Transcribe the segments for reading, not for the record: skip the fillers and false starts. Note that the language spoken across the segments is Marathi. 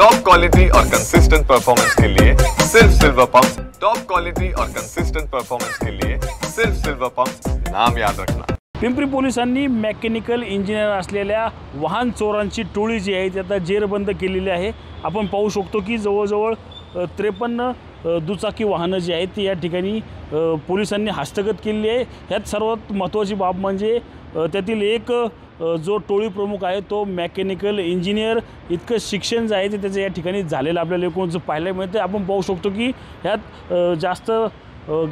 टॉप क्वालिटी और कंसिस्टेंट परफॉर्मेंस के लिए सिर्फ सिल्वर पंप्स। टॉप क्वालिटी और कंसिस्टेंट परफॉर्मेंस के लिए सिर्फ सिल्वर पंप्स, नाम याद रखना। पिंपरी पोलिसांनी मेकॅनिकल इंजिनियर असलेल्या वाहन चोरांची टोळी जी आहे ती आता जेरबंद केलेली आहे। आपण पाहू शकतो की जवळजवळ 53 दुचाकी वाहनं जी आहेत ती या ठिकाणी पोलिसांनी हस्तगत केलेली आहे। ह्यात सर्वात महत्त्वाची बाब म्हणजे त्यातील एक जो टोळी प्रमुख आहे तो मेकॅनिकल इंजिनियर इतकं शिक्षण जे आहे ते त्याचं या ठिकाणी झालेलं आपल्याला एकूणच पाहायला मिळते। आपण पाहू शकतो की ह्यात जास्त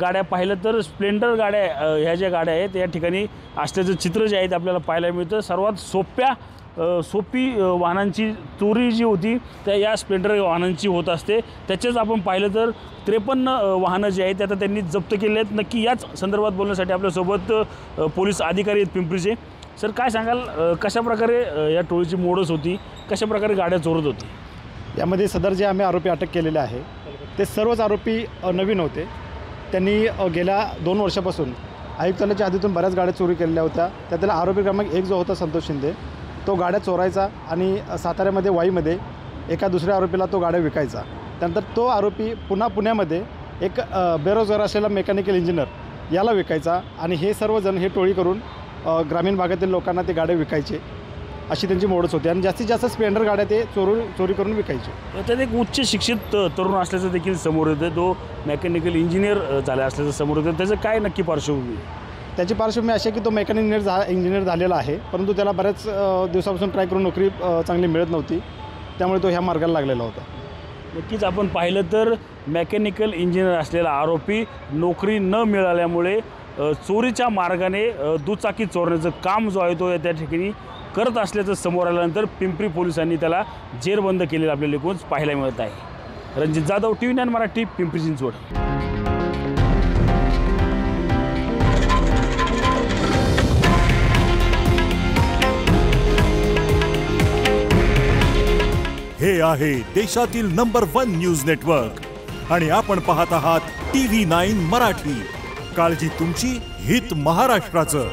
गाड्या पाहिलं तर स्प्लेंडर गाड्या ह्या ज्या गाड्या आहेत या ठिकाणी असल्याचं चित्र जे आहे ते आपल्याला पाहायला मिळतं। सर्वात सोपी वाहनांची चोरी जी होती त्या या स्प्लेंडर वाहनांची होत असते। त्याचेच आपण पाहिलं तर 53 वाहनं जी आहेत आता त्यांनी जप्त केले आहेत। नक्की याच संदर्भात बोलण्यासाठी आपल्यासोबत पोलीस अधिकारी आहेत पिंपरीचे। सर काय सांगाल कशा प्रकारे या टोळीची मोडस होती, कशा प्रकारे गाड्या चोरत होती? यामध्ये सदर जे आम्ही आरोपी अटक केलेले आहे ते सर्वच आरोपी नवीन होते। त्यांनी गेल्या 2 वर्षापासून आयुक्तालयाच्या हद्दीतून बऱ्याच गाड्या चोरी केलेल्या होत्या। त्यातला आरोपी क्रमांक 1 जो होता संतोष शिंदे तो गाड्या चोरायचा आणि साताऱ्यामध्ये वाईमध्ये एका दुसऱ्या आरोपीला तो गाड्या विकायचा। त्यानंतर तो आरोपी पुन्हा पुण्यामध्ये एक बेरोजगार असलेला मेकॅनिकल इंजिनियर याला विकायचा आणि हे सर्वजण हे टोळी करून ग्रामीण भागातील लोकांना ते गाड्या विकायचे, अशी त्यांची मोडच होती आणि जास्तीत जास्त स्प्लेंडर गाड्या ते चोरी करून विकायचे। त्यात एक उच्च शिक्षित तरुण असल्याचं देखील समोर येतं, तो मेकॅनिकल इंजिनियर झाला असल्याचं समोर येतं। त्याचं काय नक्की पार्श्वभूमी? त्याची पार्श्वभूमी अशी की तो मेकॅनिकल इंजिनियर झालेला आहे, परंतु त्याला बऱ्याच दिवसापासून ट्राय करून नोकरी चांगली मिळत नव्हती, त्यामुळे तो ह्या मार्गाला लागलेला होता। नक्कीच आपण पाहिलं तर मेकॅनिकल इंजिनियर असलेला आरोपी नोकरी न मिळाल्यामुळे चोरीच्या मार्गाने दुचाकी चोरण्याचं काम जो आहे तो त्या ठिकाणी करत असल्याचं समोर आल्यानंतर पिंपरी पोलिसांनी त्याला जेरबंद केलेलं आपल्याला एकूणच पाहायला मिळत आहे। रणजित जाधव, TV9 मराठी, पिंपरी चिंचवड। हे आहे देशातील नंबर 1 न्यूज नेटवर्क आणि आपण पाहत आहात TV9 मराठी। काळजी तुमची, हित महाराष्ट्राचं।